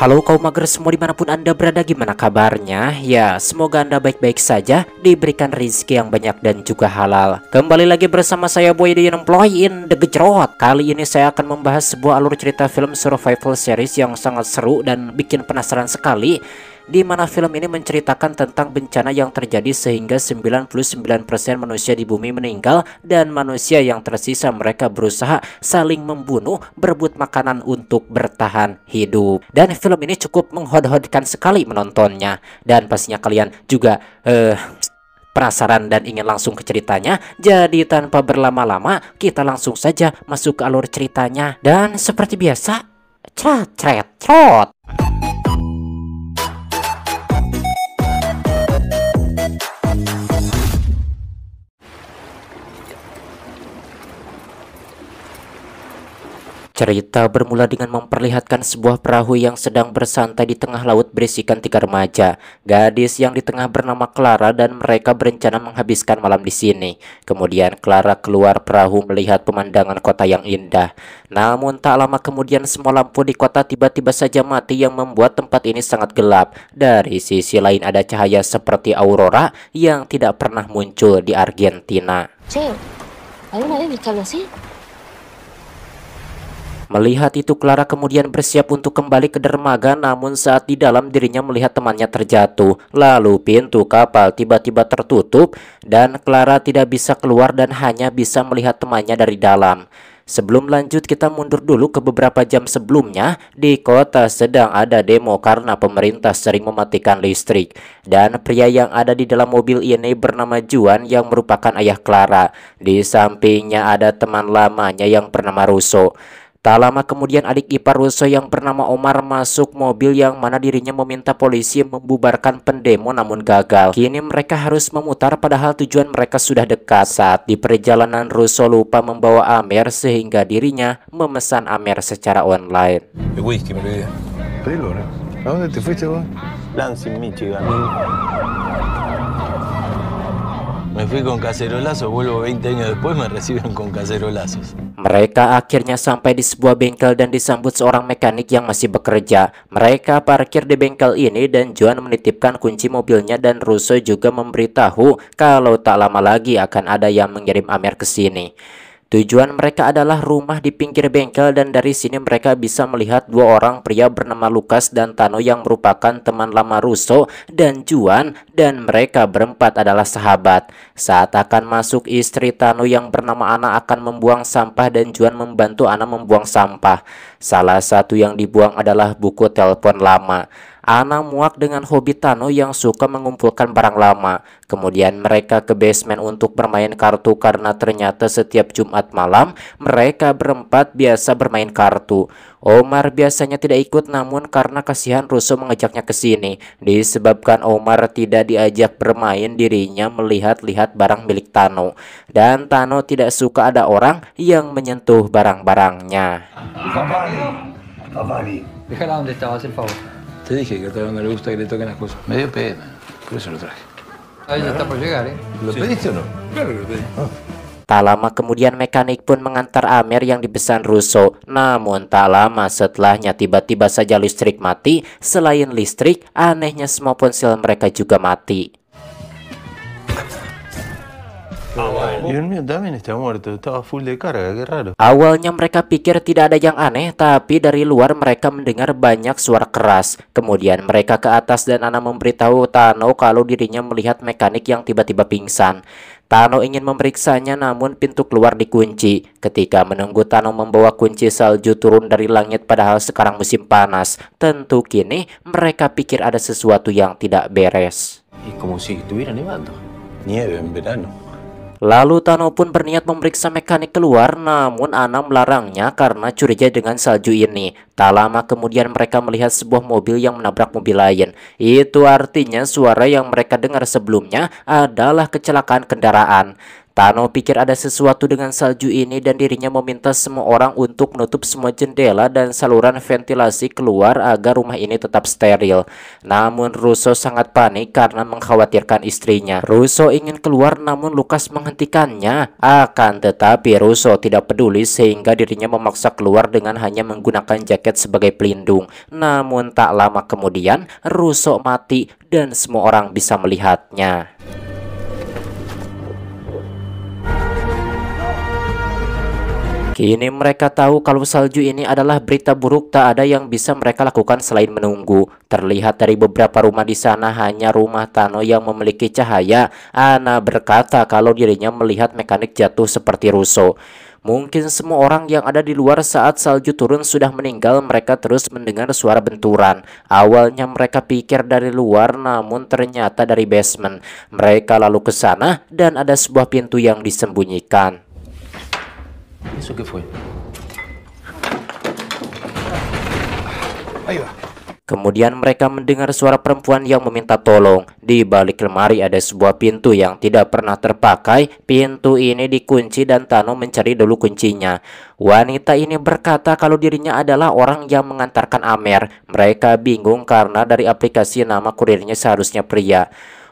Halo kaum mager semua dimanapun anda berada, gimana kabarnya? Ya, semoga anda baik-baik saja, diberikan rezeki yang banyak dan juga halal. Kembali lagi bersama saya Boy di Employ in The Gejrot. Kali ini saya akan membahas sebuah alur cerita film survival series yang sangat seru dan bikin penasaran sekali, di mana film ini menceritakan tentang bencana yang terjadi sehingga 99% manusia di bumi meninggal dan manusia yang tersisa mereka berusaha saling membunuh, berebut makanan untuk bertahan hidup. Dan film ini cukup menghodhodkan sekali menontonnya, dan pastinya kalian juga penasaran dan ingin langsung ke ceritanya. Jadi tanpa berlama-lama kita langsung saja masuk ke alur ceritanya. Dan seperti biasa, trot. Cerita bermula dengan memperlihatkan sebuah perahu yang sedang bersantai di tengah laut berisikan 3 remaja. Gadis yang di tengah bernama Clara dan mereka berencana menghabiskan malam di sini. Kemudian Clara keluar perahu melihat pemandangan kota yang indah. Namun tak lama kemudian semua lampu di kota tiba-tiba saja mati yang membuat tempat ini sangat gelap. Dari sisi lain ada cahaya seperti aurora yang tidak pernah muncul di Argentina. Che, ¿alguna vez viste algo así? Melihat itu Clara kemudian bersiap untuk kembali ke dermaga, namun saat di dalam dirinya melihat temannya terjatuh. Lalu pintu kapal tiba-tiba tertutup dan Clara tidak bisa keluar dan hanya bisa melihat temannya dari dalam. Sebelum lanjut kita mundur dulu ke beberapa jam sebelumnya. Di kota sedang ada demo karena pemerintah sering mematikan listrik. Dan pria yang ada di dalam mobil ini bernama Juan yang merupakan ayah Clara. Di sampingnya ada teman lamanya yang bernama Russo. Tak lama kemudian adik ipar Russo yang bernama Omar masuk mobil yang mana dirinya meminta polisi membubarkan pendemo namun gagal. Kini mereka harus memutar padahal tujuan mereka sudah dekat. Saat di perjalanan Russo lupa membawa Amer sehingga dirinya memesan Amer secara online. El whisky me olvidé. Pedilo, ¿no? ¿A dónde te fuiste vos? Lansing, Michigan. Me fui con cacerolazos, vuelvo 20 años después, me reciben con cacerolazos. Mereka akhirnya sampai di sebuah bengkel dan disambut seorang mekanik yang masih bekerja. Mereka parkir di bengkel ini dan Juan menitipkan kunci mobilnya dan Russo juga memberitahu kalau tak lama lagi akan ada yang mengirim Amer ke sini. Tujuan mereka adalah rumah di pinggir bengkel dan dari sini mereka bisa melihat 2 orang pria bernama Lukas dan Tano yang merupakan teman lama Russo dan Juan, dan mereka berempat adalah sahabat. Saat akan masuk, istri Tano yang bernama Ana akan membuang sampah dan Juan membantu Ana membuang sampah. Salah satu yang dibuang adalah buku telepon lama. Ana muak dengan hobi Tano yang suka mengumpulkan barang lama. Kemudian mereka ke basement untuk bermain kartu karena ternyata setiap Jumat malam mereka berempat biasa bermain kartu. Omar biasanya tidak ikut namun karena kasihan Russo mengajaknya ke sini. Disebabkan Omar tidak diajak bermain, dirinya melihat-lihat barang milik Tano. Dan Tano tidak suka ada orang yang menyentuh barang-barangnya. Déjala donde estaba, haz el favor. Te dije que a Teo no le gusta que le toquen las cosas. Me dio pena, por eso lo traje. Ahí ya está por llegar, ¿eh? ¿Lo pediste o no? Claro que lo pedí. Tak lama kemudian mekanik pun mengantar Amer yang dipesan Russo. Namun tak lama setelahnya tiba-tiba saja listrik mati. Selain listrik, anehnya semua ponsel mereka juga mati. Y el mío también está muerto, estaba full de carga, qué raro. Awalnya mereka pikir tidak ada yang aneh, tapi dari luar mereka mendengar banyak suara keras. Kemudian mereka ke atas dan Ana memberitahu Tano kalau dirinya melihat mekanik yang tiba-tiba pingsan. Tano ingin memeriksanya namun pintu keluar dikunci. Ketika menunggu Tano membawa kunci, salju turun dari langit padahal sekarang musim panas. Tentu kini mereka pikir ada sesuatu yang tidak beres. Y como si estuviera nevando. Nieve en verano. Lalu Tano pun berniat memeriksa mekanik keluar, namun Ana melarangnya karena curiga dengan salju ini. Tak lama kemudian mereka melihat sebuah mobil yang menabrak mobil lain. Itu artinya suara yang mereka dengar sebelumnya adalah kecelakaan kendaraan. Tano pikir ada sesuatu dengan salju ini dan dirinya meminta semua orang untuk menutup semua jendela dan saluran ventilasi keluar agar rumah ini tetap steril. Namun Russo sangat panik karena mengkhawatirkan istrinya. Russo ingin keluar namun Lukas menghentikannya. Akan tetapi Russo tidak peduli sehingga dirinya memaksa keluar dengan hanya menggunakan jaket sebagai pelindung. Namun tak lama kemudian Russo mati dan semua orang bisa melihatnya. Kini mereka tahu kalau salju ini adalah berita buruk, tak ada yang bisa mereka lakukan selain menunggu. Terlihat dari beberapa rumah di sana hanya rumah Tano yang memiliki cahaya. Ana berkata kalau dirinya melihat mekanik jatuh seperti Russo. Mungkin semua orang yang ada di luar saat salju turun sudah meninggal. Mereka terus mendengar suara benturan. Awalnya mereka pikir dari luar, namun ternyata dari basement. Mereka lalu ke sana dan ada sebuah pintu yang disembunyikan. ¿Eso qué fue? Ahí va. Kemudian mereka mendengar suara perempuan yang meminta tolong. Di balik lemari ada sebuah pintu yang tidak pernah terpakai. Pintu ini dikunci dan Tano mencari dulu kuncinya. Wanita ini berkata kalau dirinya adalah orang yang mengantarkan Amer. Mereka bingung karena dari aplikasi nama kurirnya seharusnya pria.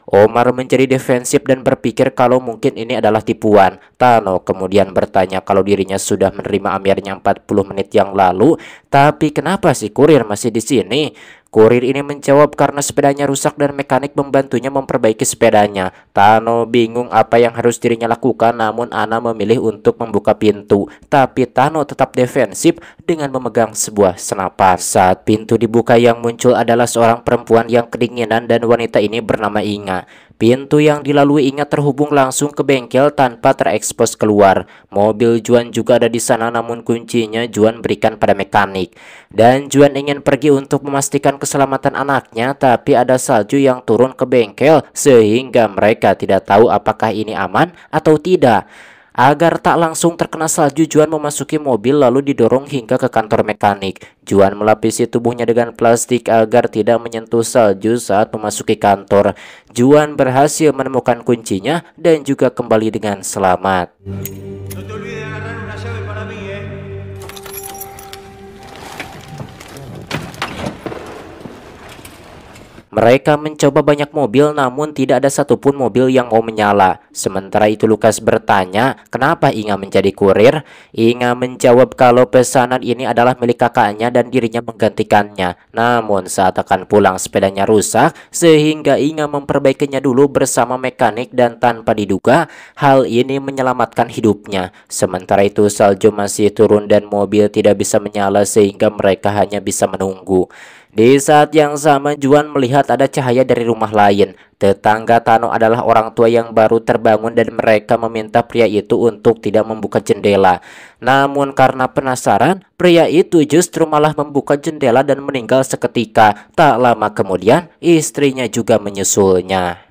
Omar menjadi defensif dan berpikir kalau mungkin ini adalah tipuan. Tano kemudian bertanya kalau dirinya sudah menerima Amernya 40 menit yang lalu. Tapi kenapa si kurir masih di sini? Kurir ini menjawab karena sepedanya rusak dan mekanik membantunya memperbaiki sepedanya. Tano bingung apa yang harus dirinya lakukan, namun Ana memilih untuk membuka pintu. Tapi Tano tetap defensif dengan memegang sebuah senapan. Saat pintu dibuka yang muncul adalah seorang perempuan yang kedinginan dan wanita ini bernama Inga. Pintu yang dilalui Inga terhubung langsung ke bengkel tanpa terekspos keluar. Mobil Juan juga ada di sana namun kuncinya Juan berikan pada mekanik. Dan Juan ingin pergi untuk memastikan keselamatan anaknya, tapi ada salju yang turun ke bengkel sehingga mereka tidak tahu apakah ini aman atau tidak. Agar tak langsung terkena salju, Juan memasuki mobil lalu didorong hingga ke kantor mekanik. Juan melapisi tubuhnya dengan plastik agar tidak menyentuh salju saat memasuki kantor. Juan berhasil menemukan kuncinya dan juga kembali dengan selamat. Mereka mencoba banyak mobil namun tidak ada satupun mobil yang mau menyala. Sementara itu Lukas bertanya, kenapa Inga menjadi kurir? Inga menjawab kalau pesanan ini adalah milik kakaknya dan dirinya menggantikannya. Namun saat akan pulang sepedanya rusak sehingga Inga memperbaikinya dulu bersama mekanik dan tanpa diduga hal ini menyelamatkan hidupnya. Sementara itu salju masih turun dan mobil tidak bisa menyala sehingga mereka hanya bisa menunggu. Di saat yang sama Juan melihat ada cahaya dari rumah lain. Tetangga Tano adalah orang tua yang baru terbangun dan mereka meminta pria itu untuk tidak membuka jendela. Namun karena penasaran, pria itu justru malah membuka jendela dan meninggal seketika. Tak lama kemudian istrinya juga menyusulnya.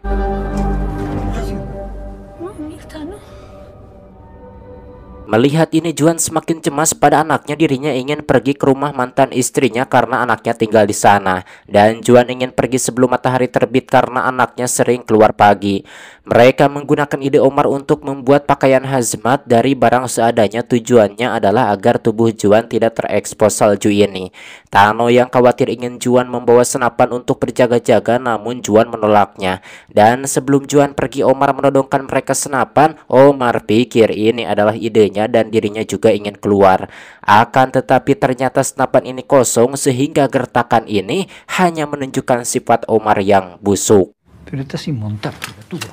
Melihat ini Juan semakin cemas pada anaknya. Dirinya ingin pergi ke rumah mantan istrinya karena anaknya tinggal di sana. Dan Juan ingin pergi sebelum matahari terbit karena anaknya sering keluar pagi. Mereka menggunakan ide Omar untuk membuat pakaian hazmat dari barang seadanya. Tujuannya adalah agar tubuh Juan tidak terekspos salju ini. Tano yang khawatir ingin Juan membawa senapan untuk berjaga-jaga, namun Juan menolaknya. Dan sebelum Juan pergi, Omar menodongkan mereka senapan. Omar pikir ini adalah idenya dan dirinya juga ingin keluar. Akan tetapi ternyata senapan ini kosong sehingga gertakan ini hanya menunjukkan sifat Omar yang busuk. Pero está sin montar, criatura.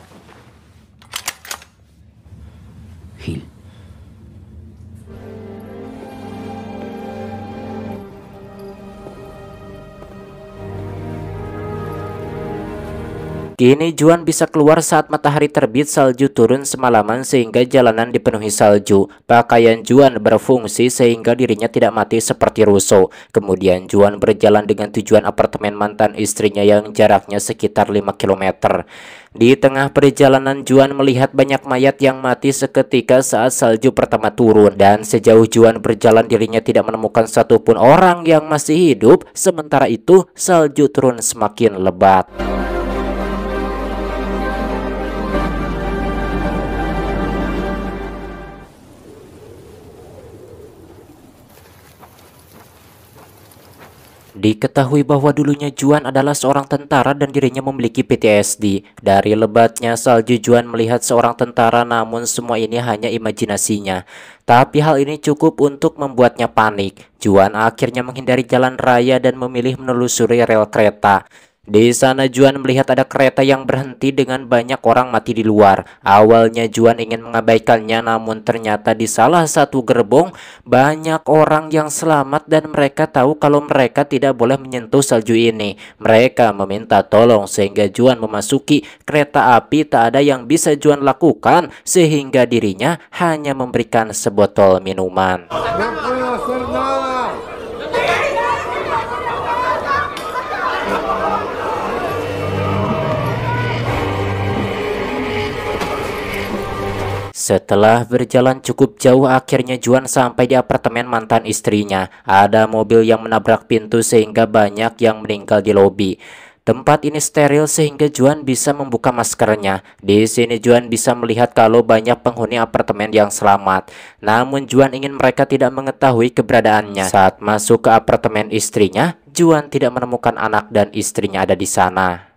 Gil. Kini Juan bisa keluar saat matahari terbit. Salju turun semalaman sehingga jalanan dipenuhi salju. Pakaian Juan berfungsi sehingga dirinya tidak mati seperti Russo. Kemudian Juan berjalan dengan tujuan apartemen mantan istrinya yang jaraknya sekitar 5 km. Di tengah perjalanan Juan melihat banyak mayat yang mati seketika saat salju pertama turun. Dan sejauh Juan berjalan dirinya tidak menemukan satupun orang yang masih hidup. Sementara itu salju turun semakin lebat. Diketahui bahwa dulunya Juan adalah seorang tentara dan dirinya memiliki PTSD. Dari lebatnya salju, Juan melihat seorang tentara, namun semua ini hanya imajinasinya. Tapi hal ini cukup untuk membuatnya panik. Juan akhirnya menghindari jalan raya dan memilih menelusuri rel kereta. Di sana Juan melihat ada kereta yang berhenti dengan banyak orang mati di luar. Awalnya Juan ingin mengabaikannya, namun ternyata di salah satu gerbong banyak orang yang selamat dan mereka tahu kalau mereka tidak boleh menyentuh salju ini. Mereka meminta tolong sehingga Juan memasuki kereta api. Tak ada yang bisa Juan lakukan sehingga dirinya hanya memberikan sebotol minuman. Setelah berjalan cukup jauh, akhirnya Juan sampai di apartemen mantan istrinya. Ada mobil yang menabrak pintu sehingga banyak yang meninggal di lobi. Tempat ini steril sehingga Juan bisa membuka maskernya. Di sini Juan bisa melihat kalau banyak penghuni apartemen yang selamat. Namun Juan ingin mereka tidak mengetahui keberadaannya. Saat masuk ke apartemen istrinya, Juan tidak menemukan anak dan istrinya ada di sana.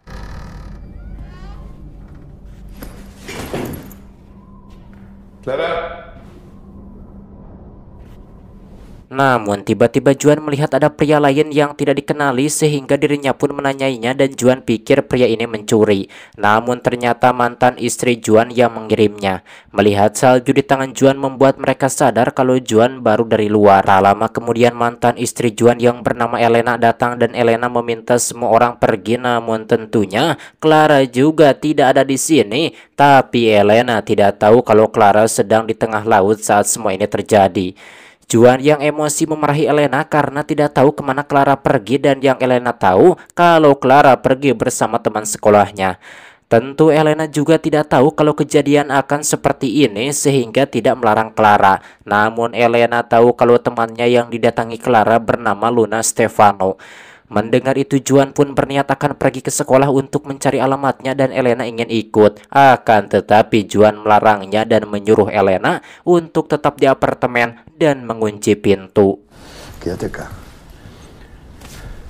Namun tiba-tiba Juan melihat ada pria lain yang tidak dikenali sehingga dirinya pun menanyainya dan Juan pikir pria ini mencuri. Namun ternyata mantan istri Juan yang mengirimnya. Melihat salju di tangan Juan membuat mereka sadar kalau Juan baru dari luar. Tak lama kemudian mantan istri Juan yang bernama Elena datang dan Elena meminta semua orang pergi, namun tentunya Clara juga tidak ada di sini. Tapi Elena tidak tahu kalau Clara sedang di tengah laut saat semua ini terjadi. Juan yang emosi memarahi Elena karena tidak tahu kemana Clara pergi dan yang Elena tahu kalau Clara pergi bersama teman sekolahnya. Tentu Elena juga tidak tahu kalau kejadian akan seperti ini sehingga tidak melarang Clara. Namun Elena tahu kalau temannya yang didatangi Clara bernama Luna Stefano. Mendengar itu Juan pun berniat akan pergi ke sekolah untuk mencari alamatnya dan Elena ingin ikut. Akan tetapi Juan melarangnya dan menyuruh Elena untuk tetap di apartemen dan mengunci pintu. Quédate acá.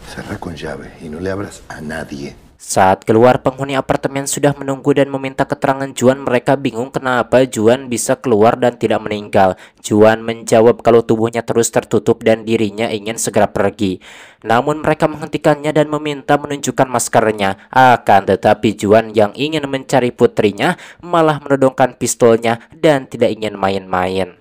Cerra con llave y no le abras a nadie. Saat keluar, penghuni apartemen sudah menunggu dan meminta keterangan Juan. Mereka bingung kenapa Juan bisa keluar dan tidak meninggal. Juan menjawab kalau tubuhnya terus tertutup dan dirinya ingin segera pergi. Namun mereka menghentikannya dan meminta menunjukkan maskernya. Akan tetapi Juan yang ingin mencari putrinya malah menodongkan pistolnya dan tidak ingin main-main.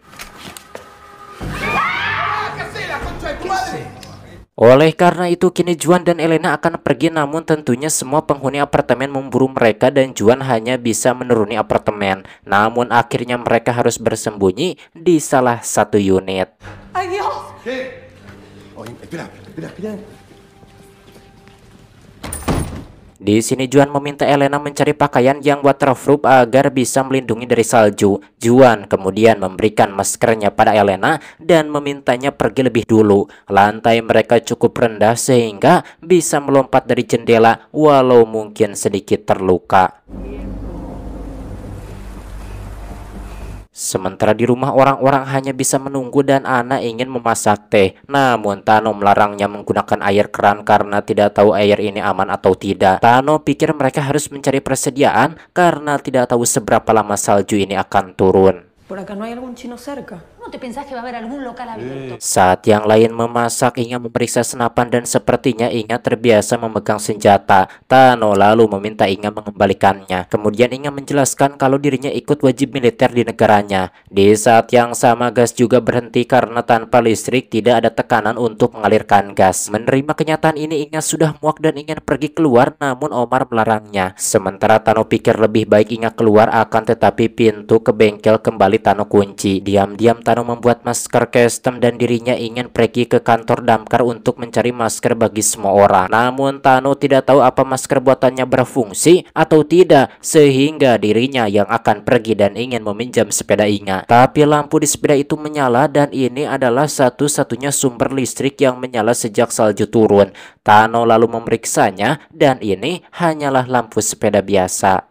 Oleh karena itu kini Juan dan Elena akan pergi, namun tentunya semua penghuni apartemen memburu mereka dan Juan hanya bisa menuruni apartemen. Namun akhirnya mereka harus bersembunyi di salah satu unit. ¡Ay, Dios! Oye, espera. Di sini Juan meminta Elena mencari pakaian yang waterproof agar bisa melindungi dari salju. Juan kemudian memberikan maskernya pada Elena dan memintanya pergi lebih dulu. Lantai mereka cukup rendah sehingga bisa melompat dari jendela walau mungkin sedikit terluka. Sementara di rumah orang-orang hanya bisa menunggu dan Ana ingin memasak teh. Namun Tano melarangnya menggunakan air keran karena tidak tahu air ini aman atau tidak. Tano pikir mereka harus mencari persediaan karena tidak tahu seberapa lama salju ini akan turun. ¿Por acá no hay algún chino cerca? ¿Cómo te pensás que va a haber algún local abierto? Saat yang lain memasak, Inga memeriksa senapan dan sepertinya Inga terbiasa memegang senjata. Tano lalu meminta Inga mengembalikannya. Kemudian Inga menjelaskan kalau dirinya ikut wajib militer di negaranya. Di saat yang sama gas juga berhenti karena tanpa listrik tidak ada tekanan untuk mengalirkan gas. Menerima kenyataan ini Inga sudah muak dan ingin pergi keluar, namun Omar melarangnya. Sementara Tano pikir lebih baik Inga keluar, akan tetapi pintu ke bengkel kembali Tano kunci. Diam-diam Tano membuat masker custom dan dirinya ingin pergi ke kantor damkar untuk mencari masker bagi semua orang. Namun Tano tidak tahu apa masker buatannya berfungsi atau tidak sehingga dirinya yang akan pergi dan ingin meminjam sepeda Inga. Tapi lampu di sepeda itu menyala dan ini adalah satu-satunya sumber listrik yang menyala sejak salju turun. Tano lalu memeriksanya dan ini hanyalah lampu sepeda biasa.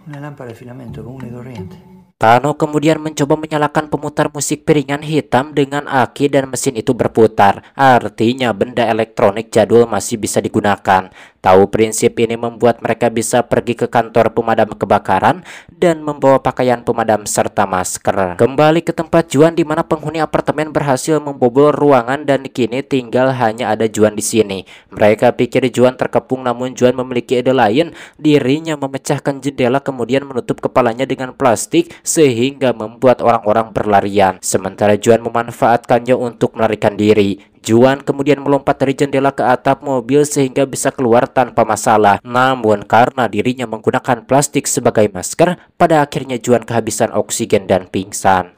Una lámpara de filamento común y corriente. Tano kemudian mencoba menyalakan pemutar musik piringan hitam dengan aki dan mesin itu berputar. Artinya benda elektronik jadul masih bisa digunakan. Tahu prinsip ini membuat mereka bisa pergi ke kantor pemadam kebakaran dan membawa pakaian pemadam serta masker. Kembali ke tempat Juan di mana penghuni apartemen berhasil membobol ruangan dan kini tinggal hanya ada Juan di sini. Mereka pikir Juan terkepung, namun Juan memiliki ide lain. Dirinya memecahkan jendela kemudian menutup kepalanya dengan plastik sehingga membuat orang-orang berlarian. Sementara Juan memanfaatkannya untuk melarikan diri. Juan kemudian melompat dari jendela ke atap mobil sehingga bisa keluar tanpa masalah. Namun karena dirinya menggunakan plastik sebagai masker, pada akhirnya Juan kehabisan oksigen dan pingsan.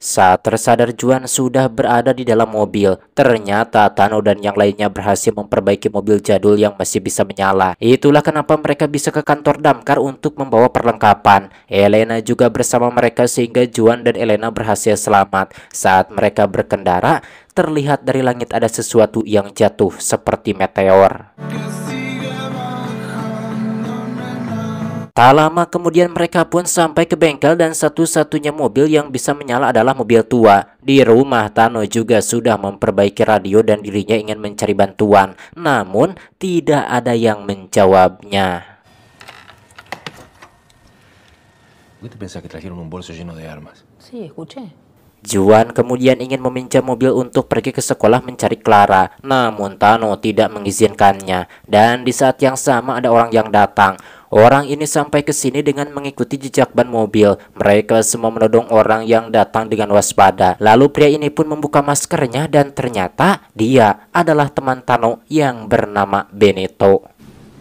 Saat tersadar Juan sudah berada di dalam mobil. Ternyata Tano dan yang lainnya berhasil memperbaiki mobil jadul yang masih bisa menyala. Itulah kenapa mereka bisa ke kantor damkar untuk membawa perlengkapan. Elena juga bersama mereka sehingga Juan dan Elena berhasil selamat. Saat mereka berkendara, terlihat dari langit ada sesuatu yang jatuh seperti meteor. Tak lama kemudian mereka pun sampai ke bengkel dan satu-satunya mobil yang bisa menyala adalah mobil tua. Di rumah Tano juga sudah memperbaiki radio dan dirinya ingin mencari bantuan. Namun tidak ada yang menjawabnya. ¿Por qué te pensás que trajeron un bolso lleno de armas? Sí, escuché. Juan kemudian ingin meminjam mobil untuk pergi ke sekolah mencari Clara. Namun Tano tidak mengizinkannya. Dan di saat yang sama ada orang yang datang. Orang ini sampai ke sini dengan mengikuti jejak ban mobil. Mereka semua menodong orang yang datang dengan waspada. Lalu pria ini pun membuka maskernya dan ternyata dia adalah teman Tano yang bernama Benito.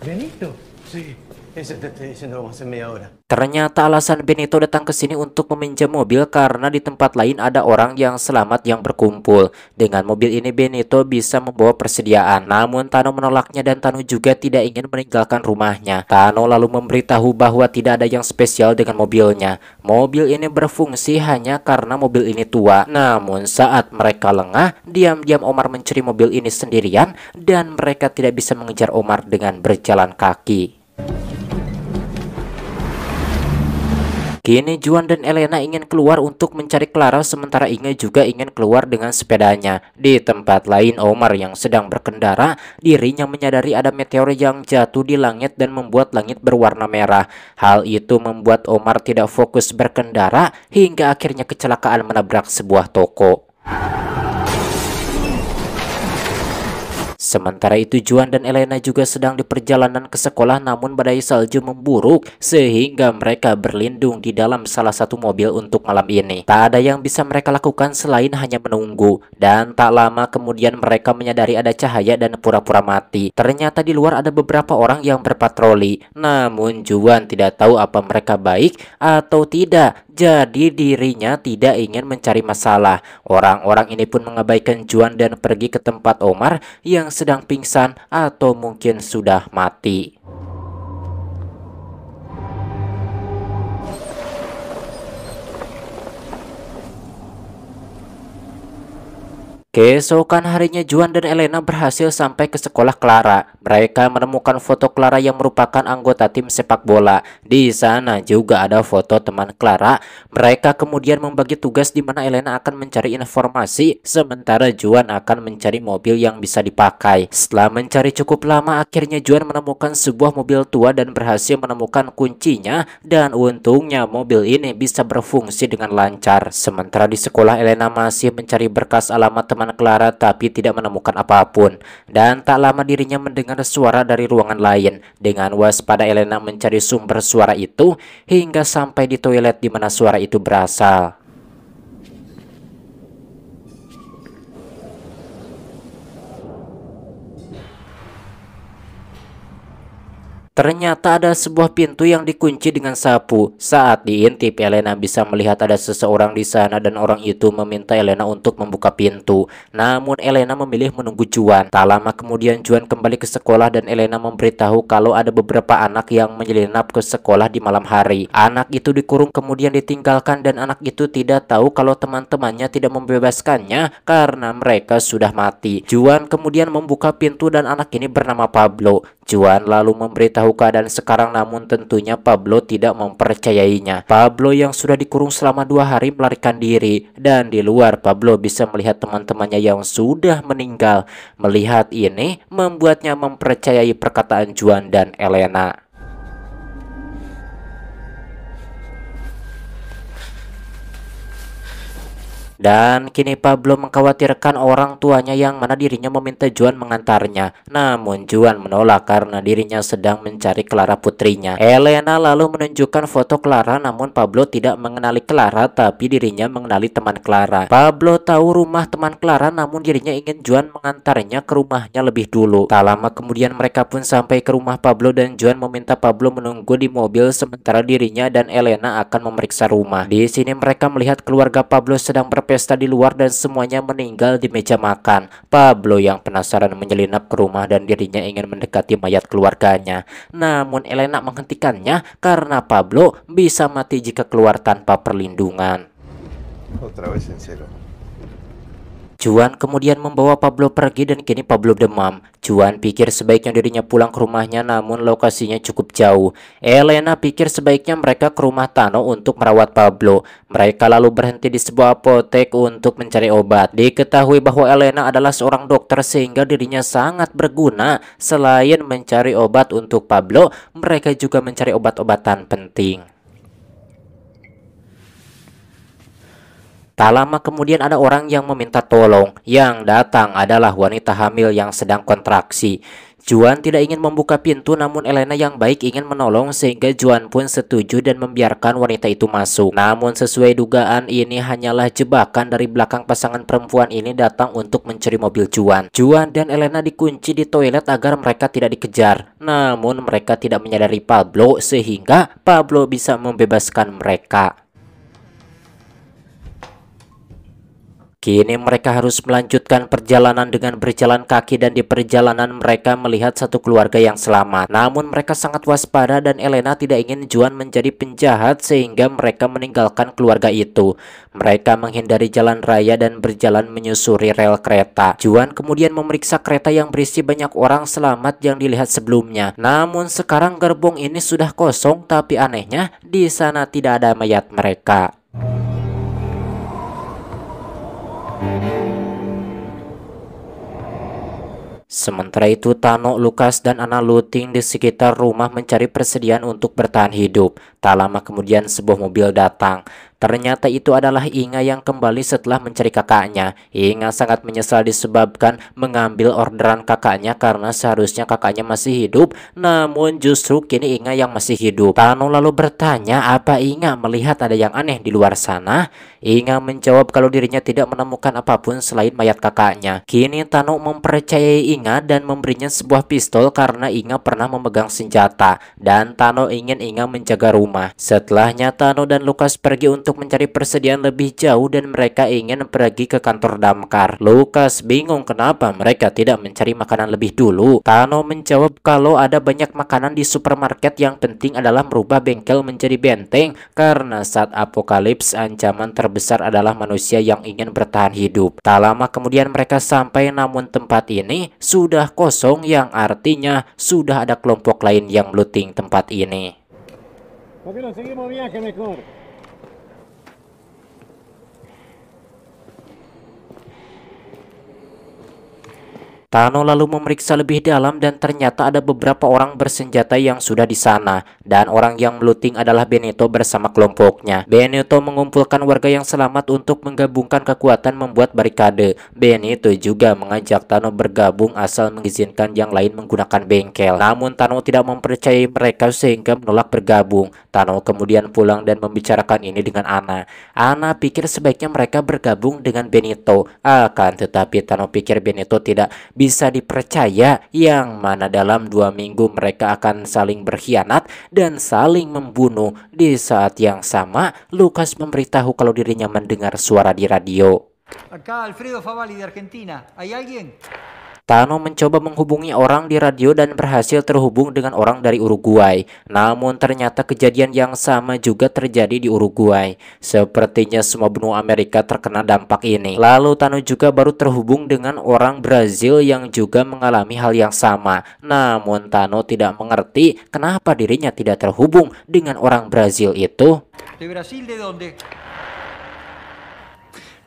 ¿Benito? Sí, ese te estoy diciendo como hace media hora. Ternyata alasan Benito datang ke sini untuk meminjam mobil karena di tempat lain ada orang yang selamat yang berkumpul. Dengan mobil ini Benito bisa membawa persediaan. Namun Tano menolaknya dan Tano juga tidak ingin meninggalkan rumahnya. Tano lalu memberitahu bahwa tidak ada yang spesial dengan mobilnya. Mobil ini berfungsi hanya karena mobil ini tua. Namun saat mereka lengah, diam-diam Omar mencuri mobil ini sendirian dan mereka tidak bisa mengejar Omar dengan berjalan kaki. Kini Juan dan Elena ingin keluar untuk mencari Clara sementara Inge juga ingin keluar dengan sepedanya. Di tempat lain Omar yang sedang berkendara, dirinya menyadari ada meteor yang jatuh di langit dan membuat langit berwarna merah. Hal itu membuat Omar tidak fokus berkendara hingga akhirnya kecelakaan menabrak sebuah toko. Sementara itu Juan dan Elena juga sedang di perjalanan ke sekolah, namun badai salju memburuk sehingga mereka berlindung di dalam salah satu mobil untuk malam ini. Tak ada yang bisa mereka lakukan selain hanya menunggu. Dan tak lama kemudian mereka menyadari ada cahaya dan pura-pura mati. Ternyata di luar ada beberapa orang yang berpatroli. Namun Juan tidak tahu apa mereka baik atau tidak. Jadi dirinya tidak ingin mencari masalah. Orang-orang ini pun mengabaikan Juan dan pergi ke tempat Omar yang sedang pingsan atau mungkin sudah mati. Keesokan harinya Juan dan Elena berhasil sampai ke sekolah Clara. Mereka menemukan foto Clara yang merupakan anggota tim sepak bola. Di sana juga ada foto teman Clara. Mereka kemudian membagi tugas di mana Elena akan mencari informasi, sementara Juan akan mencari mobil yang bisa dipakai. Setelah mencari cukup lama, akhirnya Juan menemukan sebuah mobil tua dan berhasil menemukan kuncinya. Dan untungnya mobil ini bisa berfungsi dengan lancar. Sementara di sekolah Elena masih mencari berkas alamat teman Clara tapi tidak menemukan apapun. Dan tak lama dirinya mendengar suara dari ruangan lain. Dengan waspada Elena mencari sumber suara itu hingga sampai di toilet di mana suara itu berasal. Ternyata ada sebuah pintu yang dikunci dengan sapu. Saat diintip, Elena bisa melihat ada seseorang di sana dan orang itu meminta Elena untuk membuka pintu. Namun Elena memilih menunggu Juan. Tak lama kemudian Juan kembali ke sekolah dan Elena memberitahu kalau ada beberapa anak yang menyelinap ke sekolah di malam hari. Anak itu dikurung kemudian ditinggalkan dan anak itu tidak tahu kalau teman-temannya tidak membebaskannya karena mereka sudah mati. Juan kemudian membuka pintu dan anak ini bernama Pablo. Juan lalu memberitahu keadaan sekarang, namun tentunya Pablo tidak mempercayainya. Pablo yang sudah dikurung selama 2 hari melarikan diri, dan di luar Pablo bisa melihat teman-temannya yang sudah meninggal. Melihat ini membuatnya mempercayai perkataan Juan dan Elena. Dan kini Pablo mengkhawatirkan orang tuanya yang mana dirinya meminta Juan mengantarnya. Namun Juan menolak karena dirinya sedang mencari Clara putrinya. Elena lalu menunjukkan foto Clara, namun Pablo tidak mengenali Clara, tapi dirinya mengenali teman Clara. Pablo tahu rumah teman Clara, namun dirinya ingin Juan mengantarnya ke rumahnya lebih dulu. Tak lama kemudian mereka pun sampai ke rumah Pablo dan Juan meminta Pablo menunggu di mobil sementara dirinya dan Elena akan memeriksa rumah. Di sini mereka melihat keluarga Pablo sedang berpesta di luar dan semuanya meninggal di meja makan. Pablo yang penasaran menyelinap ke rumah dan dirinya ingin mendekati mayat keluarganya. Namun Elena menghentikannya karena Pablo bisa mati jika keluar tanpa perlindungan. Otra vez en cero. Juan kemudian membawa Pablo pergi dan kini Pablo demam. Juan pikir sebaiknya dirinya pulang ke rumahnya, namun lokasinya cukup jauh. Elena pikir sebaiknya mereka ke rumah Tano untuk merawat Pablo. Mereka lalu berhenti di sebuah apotek untuk mencari obat. Diketahui bahwa Elena adalah seorang dokter sehingga dirinya sangat berguna. Selain mencari obat untuk Pablo, mereka juga mencari obat-obatan penting. Tak lama kemudian ada orang yang meminta tolong. Yang datang adalah wanita hamil yang sedang kontraksi. Juan tidak ingin membuka pintu, namun Elena yang baik ingin menolong sehingga Juan pun setuju dan membiarkan wanita itu masuk. Namun sesuai dugaan ini hanyalah jebakan dari belakang. Pasangan perempuan ini datang untuk mencuri mobil Juan. Juan dan Elena dikunci di toilet agar mereka tidak dikejar. Namun mereka tidak menyadari Pablo sehingga Pablo bisa membebaskan mereka. Kini mereka harus melanjutkan perjalanan dengan berjalan kaki dan di perjalanan mereka melihat satu keluarga yang selamat. Namun mereka sangat waspada dan Elena tidak ingin Juan menjadi penjahat sehingga mereka meninggalkan keluarga itu. Mereka menghindari jalan raya dan berjalan menyusuri rel kereta. Juan kemudian memeriksa kereta yang berisi banyak orang selamat yang dilihat sebelumnya. Namun sekarang gerbong ini sudah kosong, tapi anehnya di sana tidak ada mayat mereka. Sementara itu Tano, Lukas, dan Ana looting di sekitar rumah mencari persediaan untuk bertahan hidup. Tak lama kemudian sebuah mobil datang. Ternyata itu adalah Inga yang kembali setelah mencari kakaknya. Inga sangat menyesal disebabkan mengambil orderan kakaknya karena seharusnya kakaknya masih hidup, namun justru kini Inga yang masih hidup. Tano lalu bertanya apa Inga melihat ada yang aneh di luar sana. Inga menjawab kalau dirinya tidak menemukan apapun selain mayat kakaknya. Kini Tano mempercayai Inga dan memberinya sebuah pistol karena Inga pernah memegang senjata, dan Tano ingin Inga menjaga rumah. Setelahnya Tano dan Lukas pergi untuk mencari persediaan lebih jauh dan mereka ingin pergi ke kantor damkar. Lukas bingung kenapa mereka tidak mencari makanan lebih dulu. Tano menjawab kalau ada banyak makanan di supermarket, yang penting adalah merubah bengkel menjadi benteng karena saat apokalips ancaman terbesar adalah manusia yang ingin bertahan hidup. Tak lama kemudian mereka sampai, namun tempat ini sudah kosong yang artinya sudah ada kelompok lain yang looting tempat ini. Tano lalu memeriksa lebih dalam dan ternyata ada beberapa orang bersenjata yang sudah di sana, dan orang yang melooting adalah Benito bersama kelompoknya. Benito mengumpulkan warga yang selamat untuk menggabungkan kekuatan membuat barikade. Benito juga mengajak Tano bergabung asal mengizinkan yang lain menggunakan bengkel. Namun Tano tidak mempercayai mereka sehingga menolak bergabung. Tano kemudian pulang dan membicarakan ini dengan Ana. Ana pikir sebaiknya mereka bergabung dengan Benito, akan tetapi Tano pikir Benito tidak bisa dipercaya, yang mana dalam 2 minggu mereka akan saling berkhianat dan saling membunuh. Di saat yang sama, Lukas memberitahu kalau dirinya mendengar suara di radio. Acá Alfredo Favalli de Argentina. ¿Hay alguien? Tano mencoba menghubungi orang di radio dan berhasil terhubung dengan orang dari Uruguay. Namun ternyata kejadian yang sama juga terjadi di Uruguay. Sepertinya semua benua Amerika terkena dampak ini. Lalu Tano juga baru terhubung dengan orang Brazil yang juga mengalami hal yang sama. Namun Tano tidak mengerti kenapa dirinya tidak terhubung dengan orang Brazil itu. ¿De Brasil de dónde?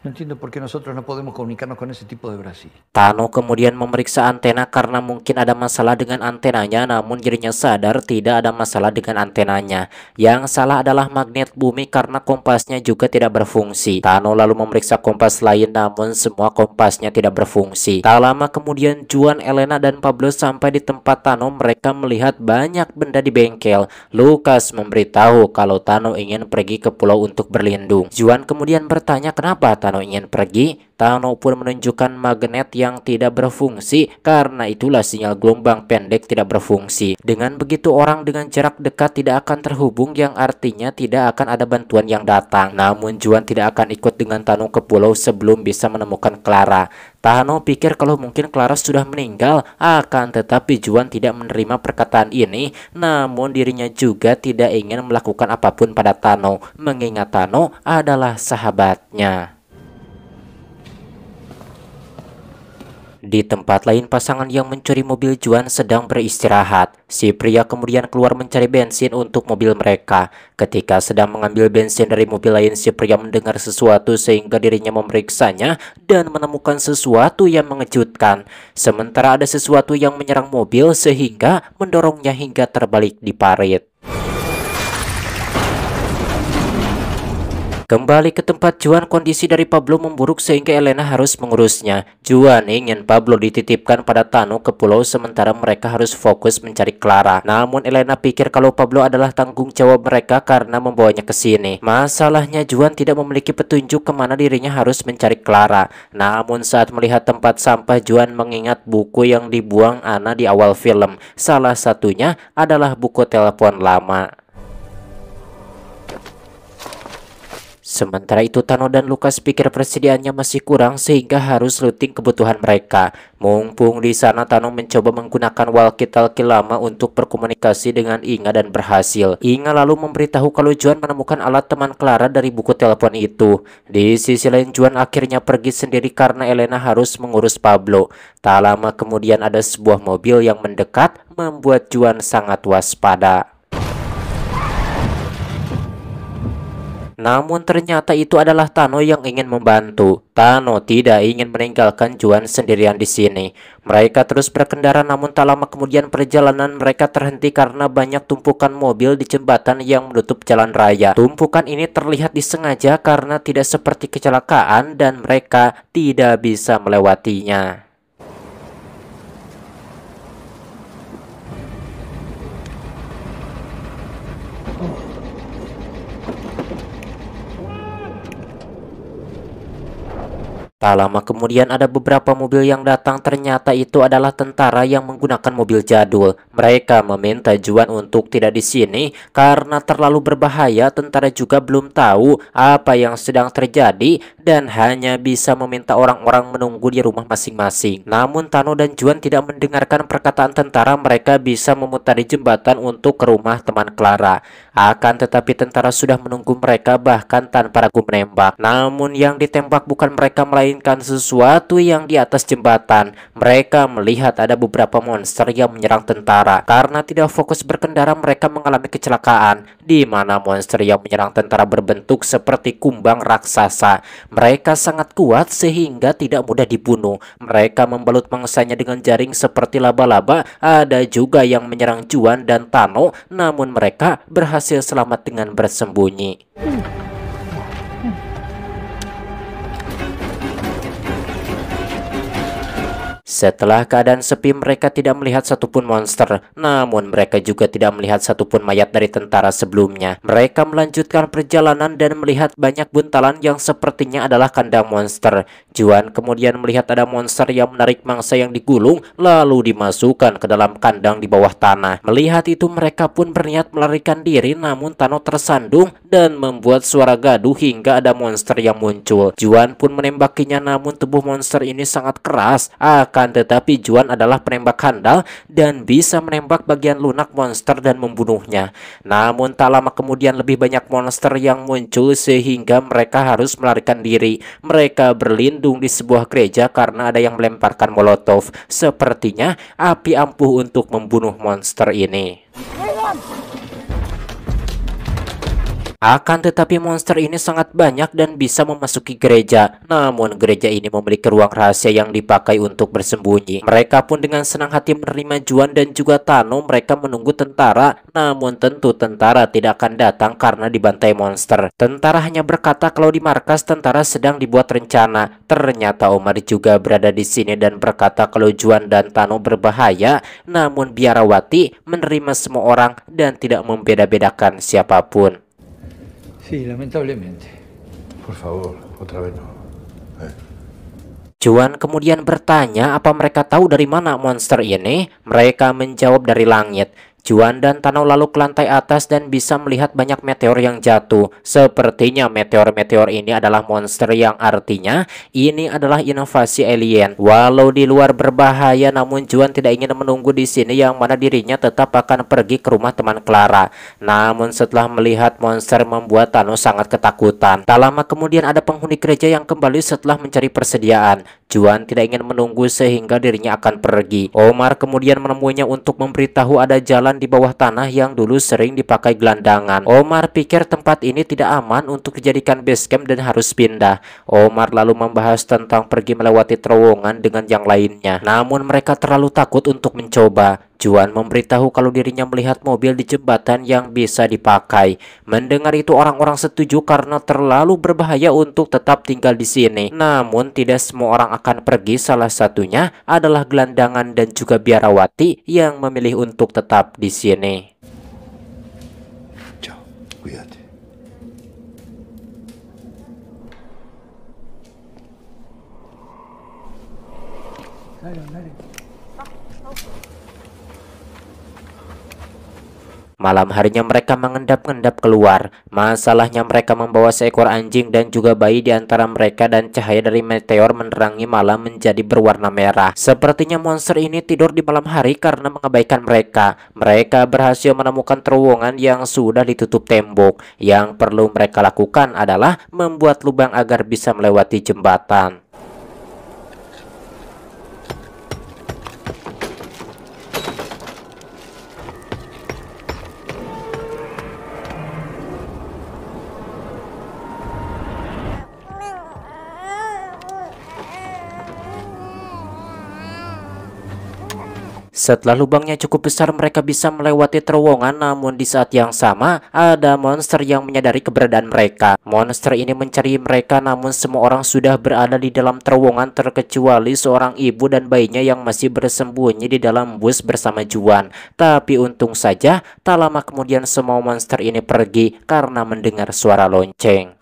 No entiendo por qué nosotros no podemos comunicarnos con ese tipo de Brasil. Tano kemudian memeriksa antena karena mungkin ada masalah dengan antenanya, namun dirinya sadar tidak ada masalah dengan antenanya. Yang salah adalah magnet bumi karena kompasnya juga tidak berfungsi. Tano lalu memeriksa kompas lain, namun semua kompasnya tidak berfungsi. Tak lama kemudian Juan, Elena, dan Pablo sampai di tempat Tano. Mereka melihat banyak benda di bengkel. Lucas memberitahu kalau Tano ingin pergi ke pulau untuk berlindung. Juan kemudian bertanya kenapa Tano ingin pergi. Tano pun menunjukkan magnet yang tidak berfungsi, karena itulah sinyal gelombang pendek tidak berfungsi. Dengan begitu orang dengan jarak dekat tidak akan terhubung, yang artinya tidak akan ada bantuan yang datang. Namun Juan tidak akan ikut dengan Tano ke pulau sebelum bisa menemukan Clara. Tano pikir kalau mungkin Clara sudah meninggal, akan tetapi Juan tidak menerima perkataan ini. Namun dirinya juga tidak ingin melakukan apapun pada Tano, mengingat Tano adalah sahabatnya. Di tempat lain, pasangan yang mencuri mobil Juan sedang beristirahat. Si pria kemudian keluar mencari bensin untuk mobil mereka. Ketika sedang mengambil bensin dari mobil lain, si pria mendengar sesuatu sehingga dirinya memeriksanya dan menemukan sesuatu yang mengejutkan. Sementara ada sesuatu yang menyerang mobil sehingga mendorongnya hingga terbalik di parit. Kembali ke tempat Juan, kondisi dari Pablo memburuk sehingga Elena harus mengurusnya. Juan ingin Pablo dititipkan pada Tano ke pulau sementara mereka harus fokus mencari Clara. Namun Elena pikir kalau Pablo adalah tanggung jawab mereka karena membawanya ke sini. Masalahnya Juan tidak memiliki petunjuk kemana dirinya harus mencari Clara. Namun saat melihat tempat sampah, Juan mengingat buku yang dibuang Ana di awal film. Salah satunya adalah buku telepon lama. Sementara itu Tano dan Lucas pikir persediaannya masih kurang sehingga harus looting kebutuhan mereka. Mumpung di sana, Tano mencoba menggunakan walkie-talkie lama untuk berkomunikasi dengan Inga dan berhasil. Inga lalu memberitahu kalau Juan menemukan alat teman Clara dari buku telepon itu. Di sisi lain, Juan akhirnya pergi sendiri karena Elena harus mengurus Pablo. Tak lama kemudian ada sebuah mobil yang mendekat membuat Juan sangat waspada. Namun ternyata itu adalah Tano yang ingin membantu. Tano tidak ingin meninggalkan Juan sendirian di sini. Mereka terus berkendara, namun tak lama kemudian perjalanan mereka terhenti karena banyak tumpukan mobil di jembatan yang menutup jalan raya. Tumpukan ini terlihat disengaja karena tidak seperti kecelakaan dan mereka tidak bisa melewatinya. Tak lama kemudian ada beberapa mobil yang datang, ternyata itu adalah tentara yang menggunakan mobil jadul. Mereka meminta Juan untuk tidak di sini karena terlalu berbahaya. Tentara juga belum tahu apa yang sedang terjadi dan hanya bisa meminta orang-orang menunggu di rumah masing-masing. Namun Tano dan Juan tidak mendengarkan perkataan tentara. Mereka bisa memutari jembatan untuk ke rumah teman Clara. Akan tetapi tentara sudah menunggu mereka bahkan tanpa ragu menembak. Namun yang ditembak bukan mereka, melainkan sesuatu yang di atas jembatan. Mereka melihat ada beberapa monster yang menyerang tentara. Karena tidak fokus berkendara, mereka mengalami kecelakaan, di mana monster yang menyerang tentara berbentuk seperti kumbang raksasa. Mereka sangat kuat sehingga tidak mudah dibunuh. Mereka membalut mangsanya dengan jaring seperti laba-laba. Ada juga yang menyerang Juan dan Tano, namun mereka berhasil selamat dengan bersembunyi. Setelah keadaan sepi, mereka tidak melihat satupun monster. Namun mereka juga tidak melihat satupun mayat dari tentara sebelumnya. Mereka melanjutkan perjalanan dan melihat banyak buntalan yang sepertinya adalah kandang monster. Juan kemudian melihat ada monster yang menarik mangsa yang digulung lalu dimasukkan ke dalam kandang di bawah tanah. Melihat itu mereka pun berniat melarikan diri, namun Tano tersandung dan membuat suara gaduh hingga ada monster yang muncul. Juan pun menembakinya, namun tubuh monster ini sangat keras. Akan Akan tetapi Juan adalah penembak handal dan bisa menembak bagian lunak monster dan membunuhnya. Namun tak lama kemudian lebih banyak monster yang muncul sehingga mereka harus melarikan diri. Mereka berlindung di sebuah gereja karena ada yang melemparkan molotov. Sepertinya api ampuh untuk membunuh monster ini. Akan tetapi monster ini sangat banyak dan bisa memasuki gereja. Namun gereja ini memiliki ruang rahasia yang dipakai untuk bersembunyi. Mereka pun dengan senang hati menerima Juan dan juga Tano. Mereka menunggu tentara. Namun tentu tentara tidak akan datang karena dibantai monster. Tentara hanya berkata kalau di markas tentara sedang dibuat rencana. Ternyata Omar juga berada di sini dan berkata kalau Juan dan Tano berbahaya. Namun biarawati menerima semua orang dan tidak membeda-bedakan siapapun. Sí, lamentablemente. Por favor, otra vez no. Juan kemudian bertanya apa mereka tahu dari mana monster ini. Mereka menjawab dari langit. Juan dan Tano lalu ke lantai atas dan bisa melihat banyak meteor yang jatuh. Sepertinya meteor-meteor ini adalah monster yang artinya ini adalah inovasi alien. Walau di luar berbahaya, namun Juan tidak ingin menunggu di sini yang mana dirinya tetap akan pergi ke rumah teman Clara. Namun setelah melihat monster membuat Tano sangat ketakutan. Tak lama kemudian ada penghuni gereja yang kembali setelah mencari persediaan. Juan tidak ingin menunggu sehingga dirinya akan pergi. Omar kemudian menemuinya untuk memberitahu ada jalan di bawah tanah yang dulu sering dipakai gelandangan. Omar pikir tempat ini tidak aman untuk dijadikan base camp dan harus pindah. Omar lalu membahas tentang pergi melewati terowongan dengan yang lainnya. Namun mereka terlalu takut untuk mencoba. Juan memberitahu kalau dirinya melihat mobil di jembatan yang bisa dipakai. Mendengar itu orang-orang setuju karena terlalu berbahaya untuk tetap tinggal di sini. Namun tidak semua orang akan pergi, salah satunya adalah gelandangan dan juga biarawati yang memilih untuk tetap di sini. Chao, cuídate. Malam harinya mereka mengendap-endap keluar. Masalahnya mereka membawa seekor anjing dan juga bayi di antara mereka dan cahaya dari meteor menerangi malam menjadi berwarna merah. Sepertinya monster ini tidur di malam hari karena mengabaikan mereka. Mereka berhasil menemukan terowongan yang sudah ditutup tembok. Yang perlu mereka lakukan adalah membuat lubang agar bisa melewati jembatan. Setelah lubangnya cukup besar, mereka bisa melewati terowongan. Namun di saat yang sama ada monster yang menyadari keberadaan mereka. Monster ini mencari mereka, namun semua orang sudah berada di dalam terowongan terkecuali seorang ibu dan bayinya yang masih bersembunyi di dalam bus bersama Juan. Tapi untung saja tak lama kemudian semua monster ini pergi karena mendengar suara lonceng.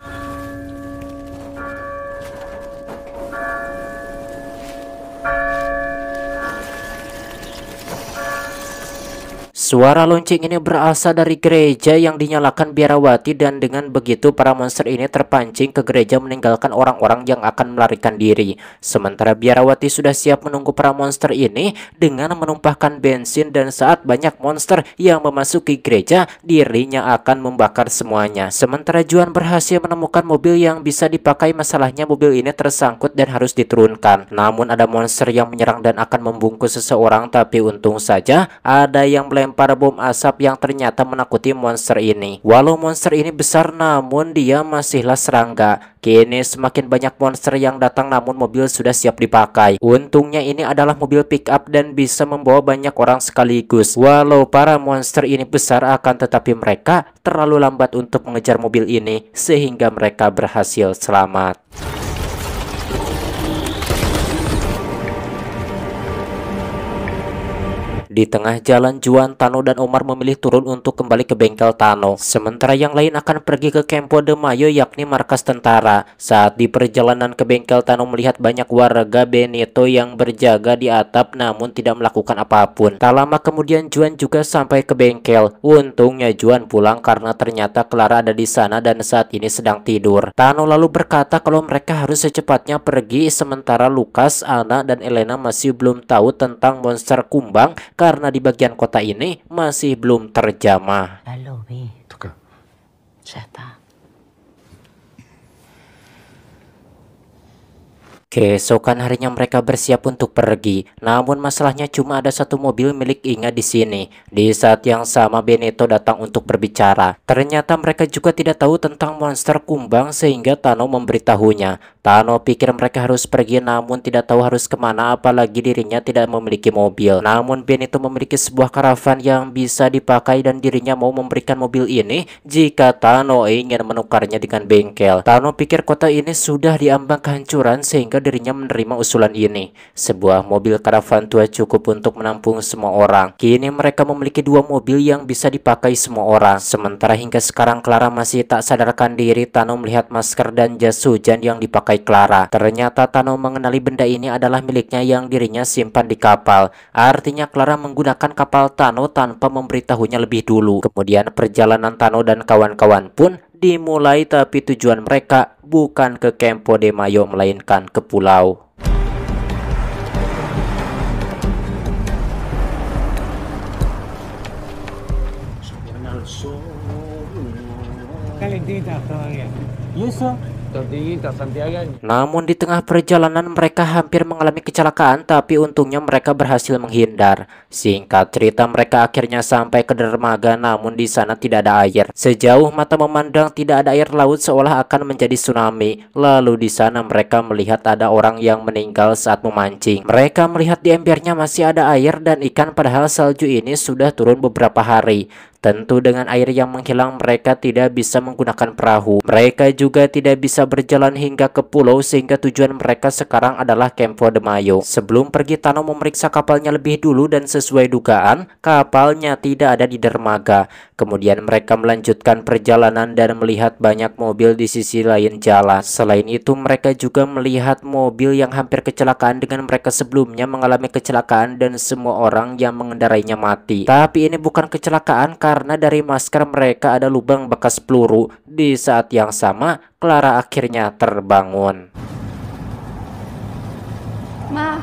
Suara lonceng ini berasal dari gereja yang dinyalakan biarawati dan dengan begitu para monster ini terpancing ke gereja meninggalkan orang-orang yang akan melarikan diri. Sementara biarawati sudah siap menunggu para monster ini dengan menumpahkan bensin dan saat banyak monster yang memasuki gereja, dirinya akan membakar semuanya. Sementara Juan berhasil menemukan mobil yang bisa dipakai, masalahnya mobil ini tersangkut dan harus diturunkan. Namun ada monster yang menyerang dan akan membungkus seseorang, tapi untung saja ada yang melempar bom asap yang ternyata menakuti monster ini. Walau monster ini besar, namun dia masihlah serangga. Kini semakin banyak monster yang datang, namun mobil sudah siap dipakai. Untungnya ini adalah mobil pick up dan bisa membawa banyak orang sekaligus. Walau para monster ini besar, akan tetapi mereka terlalu lambat untuk mengejar mobil ini sehingga mereka berhasil selamat. Di tengah jalan, Juan, Tano, dan Omar memilih turun untuk kembali ke bengkel Tano. Sementara yang lain akan pergi ke Campo de Mayo, yakni markas tentara. Saat di perjalanan ke bengkel, Tano melihat banyak warga Benito yang berjaga di atap namun tidak melakukan apapun. Tak lama kemudian Juan juga sampai ke bengkel. Untungnya Juan pulang karena ternyata Clara ada di sana dan saat ini sedang tidur. Tano lalu berkata kalau mereka harus secepatnya pergi, sementara Lucas, Ana, dan Elena masih belum tahu tentang monster kumbang karena di bagian kota ini masih belum terjamah. Ya lo vi. Toca. Ya está. Keesokan harinya mereka bersiap untuk pergi. Namun masalahnya cuma ada satu mobil milik Inga di sini. Di saat yang sama Benito datang untuk berbicara. Ternyata mereka juga tidak tahu tentang monster kumbang sehingga Tano memberitahunya. Tano pikir mereka harus pergi namun tidak tahu harus kemana, apalagi dirinya tidak memiliki mobil. Namun Benito memiliki sebuah karavan yang bisa dipakai dan dirinya mau memberikan mobil ini jika Tano ingin menukarnya dengan bengkel. Tano pikir kota ini sudah diambang kehancuran sehingga dirinya menerima usulan ini. Sebuah mobil karavan tua cukup untuk menampung semua orang. Kini mereka memiliki dua mobil yang bisa dipakai semua orang. Sementara hingga sekarang Clara masih tak sadarkan diri. Tano melihat masker dan jas hujan yang dipakai Clara. Ternyata Tano mengenali benda ini adalah miliknya yang dirinya simpan di kapal. Artinya Clara menggunakan kapal Tano tanpa memberitahunya lebih dulu. Kemudian perjalanan Tano dan kawan-kawan pun dimulai, tapi tujuan mereka bukan ke Campo de Mayo melainkan ke pulau. Calentitas todavía. ¿Y eso? Tortillitas santiagueñas. Namun di tengah perjalanan mereka hampir mengalami kecelakaan, tapi untungnya mereka berhasil menghindar. Singkat cerita, mereka akhirnya sampai ke dermaga, namun di sana tidak ada air. Sejauh mata memandang tidak ada air, laut seolah akan menjadi tsunami. Lalu di sana mereka melihat ada orang yang meninggal saat memancing. Mereka melihat di embernya masih ada air dan ikan, padahal salju ini sudah turun beberapa hari. Tentu dengan air yang menghilang mereka tidak bisa menggunakan perahu. Mereka juga tidak bisa berjalan hingga ke pulau sehingga tujuan mereka sekarang adalah Campo de Mayo. Sebelum pergi, Tano memeriksa kapalnya lebih dulu dan sesuai dugaan kapalnya tidak ada di dermaga. Kemudian mereka melanjutkan perjalanan dan melihat banyak mobil di sisi lain jalan. Selain itu mereka juga melihat mobil yang hampir kecelakaan dengan mereka sebelumnya mengalami kecelakaan dan semua orang yang mengendarainya mati. Tapi ini bukan kecelakaan karena dari masker mereka ada lubang bekas peluru. Di saat yang sama, Clara akhirnya terbangun. Ma.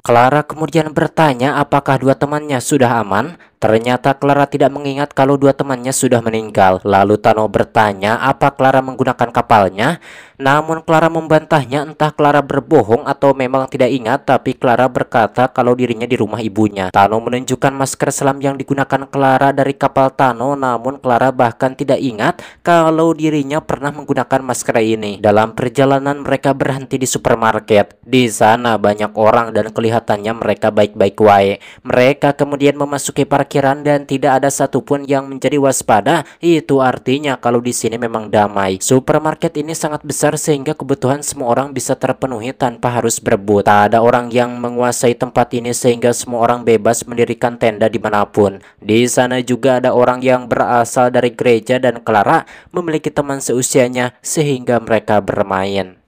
Clara kemudian bertanya apakah dua temannya sudah aman. Ternyata Clara tidak mengingat kalau dua temannya sudah meninggal. Lalu Tano bertanya apa Clara menggunakan kapalnya. Namun Clara membantahnya, entah Clara berbohong atau memang tidak ingat, tapi Clara berkata kalau dirinya di rumah ibunya. Tano menunjukkan masker selam yang digunakan Clara dari kapal Tano, namun Clara bahkan tidak ingat kalau dirinya pernah menggunakan masker ini. Dalam perjalanan mereka berhenti di supermarket. Di sana banyak orang dan kelihatannya mereka baik-baik wae. Mereka kemudian memasuki parkiran dan tidak ada satupun yang menjadi waspada. Itu artinya kalau di sini memang damai. Supermarket ini sangat besar sehingga kebutuhan semua orang bisa terpenuhi tanpa harus berebut. Tak ada orang yang menguasai tempat ini sehingga semua orang bebas mendirikan tenda dimanapun. Di sana juga ada orang yang berasal dari gereja dan Clara memiliki teman seusianya sehingga mereka bermain.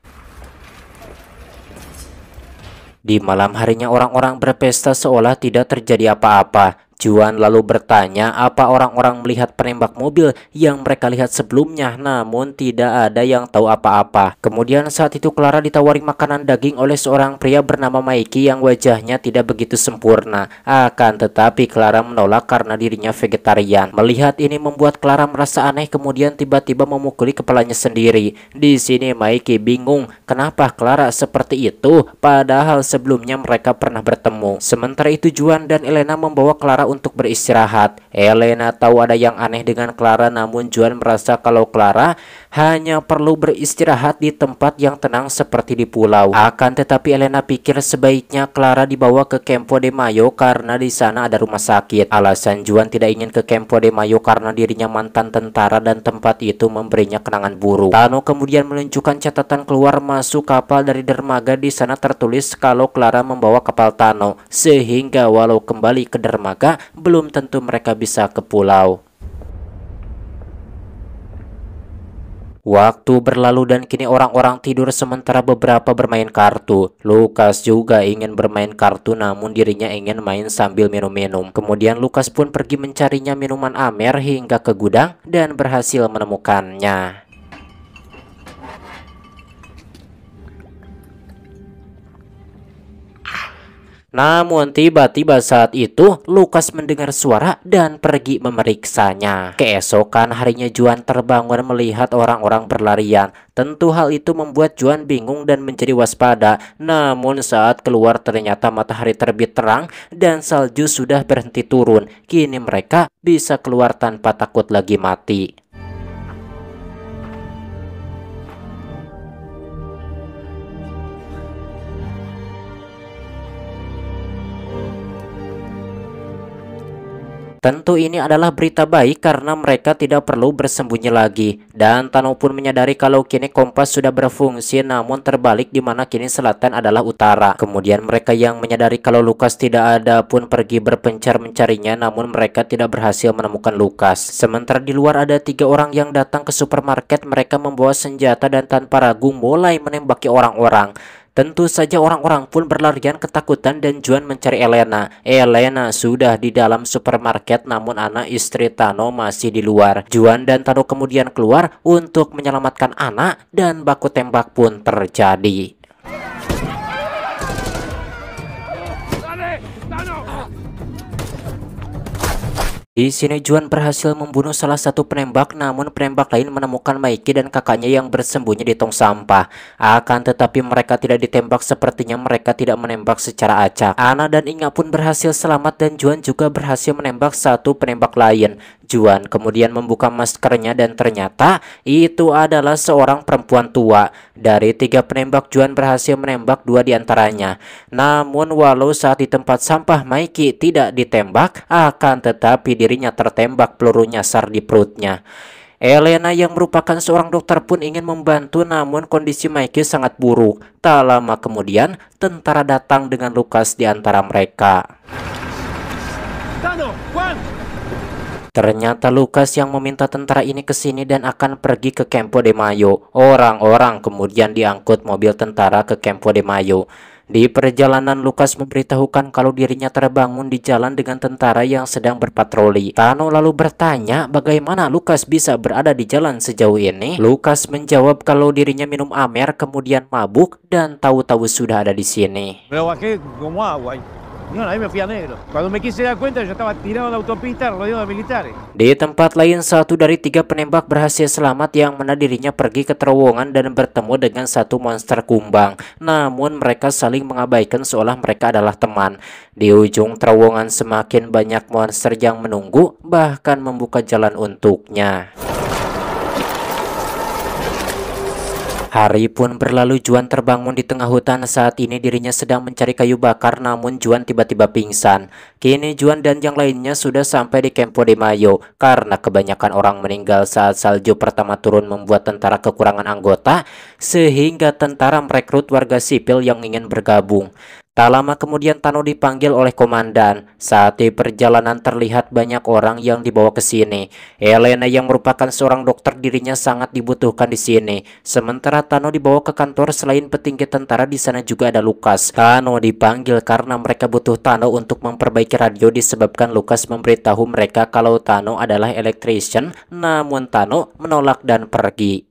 Di malam harinya orang-orang berpesta seolah tidak terjadi apa-apa. Juan lalu bertanya apa orang-orang melihat penembak mobil yang mereka lihat sebelumnya, namun tidak ada yang tahu apa-apa. Kemudian saat itu Clara ditawari makanan daging oleh seorang pria bernama Mikey yang wajahnya tidak begitu sempurna. Akan tetapi Clara menolak karena dirinya vegetarian. Melihat ini membuat Clara merasa aneh, kemudian tiba-tiba memukuli kepalanya sendiri. Di sini Mikey bingung kenapa Clara seperti itu, padahal sebelumnya mereka pernah bertemu. Sementara itu Juan dan Elena membawa Clara untuk beristirahat. Elena tahu ada yang aneh dengan Clara, namun Juan merasa kalau Clara hanya perlu beristirahat di tempat yang tenang seperti di pulau. Akan tetapi Elena pikir sebaiknya Clara dibawa ke Campo de Mayo karena di sana ada rumah sakit. Alasan Juan tidak ingin ke Campo de Mayo karena dirinya mantan tentara dan tempat itu memberinya kenangan buruk. Tano kemudian menunjukkan catatan keluar masuk kapal dari dermaga. Di sana tertulis kalau Clara membawa kapal Tano, sehingga walau kembali ke dermaga belum tentu mereka bisa ke pulau. Waktu berlalu dan kini orang-orang tidur sementara beberapa bermain kartu. Lucas juga ingin bermain kartu namun dirinya ingin main sambil minum-minum. Kemudian Lucas pun pergi mencarinya minuman Amer hingga ke gudang dan berhasil menemukannya. Namun tiba-tiba saat itu Lucas mendengar suara dan pergi memeriksanya. Keesokan harinya Juan terbangun melihat orang-orang berlarian. Tentu hal itu membuat Juan bingung dan menjadi waspada. Namun saat keluar ternyata matahari terbit terang dan salju sudah berhenti turun. Kini mereka bisa keluar tanpa takut lagi mati. Tentu ini adalah berita baik karena mereka tidak perlu bersembunyi lagi. Dan Tano pun menyadari kalau kini kompas sudah berfungsi namun terbalik di mana kini selatan adalah utara. Kemudian mereka yang menyadari kalau Lucas tidak ada pun pergi berpencar mencarinya namun mereka tidak berhasil menemukan Lucas. Sementara di luar ada 3 orang yang datang ke supermarket. Mereka membawa senjata dan tanpa ragu mulai menembaki orang-orang. Tentu saja orang-orang pun berlarian ketakutan dan Juan mencari Elena. Elena sudah di dalam supermarket namun anak istri Tano masih di luar. Juan dan Tano kemudian keluar untuk menyelamatkan anak dan baku tembak pun terjadi. Di sini Juan berhasil membunuh salah satu penembak, namun penembak lain menemukan Mikey dan kakaknya yang bersembunyi di tong sampah. Akan tetapi mereka tidak ditembak, sepertinya mereka tidak menembak secara acak. Ana dan Inga pun berhasil selamat dan Juan juga berhasil menembak satu penembak lain. Juan kemudian membuka maskernya dan ternyata itu adalah seorang perempuan tua. Dari 3 penembak Juan berhasil menembak 2 diantaranya. Namun walau saat di tempat sampah Mikey tidak ditembak, akan tetapi dirinya tertembak peluru nyasar di perutnya. Elena yang merupakan seorang dokter pun ingin membantu namun kondisi Mikey sangat buruk. Tak lama kemudian tentara datang dengan Lucas di antara mereka. Ternyata Lucas yang meminta tentara ini ke sini dan akan pergi ke Campo de Mayo. Orang-orang kemudian diangkut mobil tentara ke Campo de Mayo. Di perjalanan Lucas memberitahukan kalau dirinya terbangun di jalan dengan tentara yang sedang berpatroli. Tano lalu bertanya bagaimana Lucas bisa berada di jalan sejauh ini. Lucas menjawab kalau dirinya minum Amer kemudian mabuk dan tahu-tahu sudah ada di sini. Di tempat lain 1 dari 3 penembak berhasil selamat yang mana dirinya pergi ke terowongan dan bertemu dengan satu monster kumbang. Namun mereka saling mengabaikan seolah mereka adalah teman. Di ujung terowongan semakin banyak monster yang menunggu bahkan membuka jalan untuknya. Hari pun berlalu. Juan terbangun di tengah hutan. Saat ini dirinya sedang mencari kayu bakar namun Juan tiba-tiba pingsan. Kini Juan dan yang lainnya sudah sampai di Campo de Mayo. Karena kebanyakan orang meninggal saat salju pertama turun membuat tentara kekurangan anggota, sehingga tentara merekrut warga sipil yang ingin bergabung. Tak lama kemudian Tano dipanggil oleh komandan. Saat di perjalanan terlihat banyak orang yang dibawa ke sini. Elena yang merupakan seorang dokter dirinya sangat dibutuhkan di sini. Sementara Tano dibawa ke kantor. Selain petinggi tentara di sana juga ada Lucas. Tano dipanggil karena mereka butuh Tano untuk memperbaiki radio disebabkan Lucas memberitahu mereka kalau Tano adalah electrician. Namun Tano menolak dan pergi.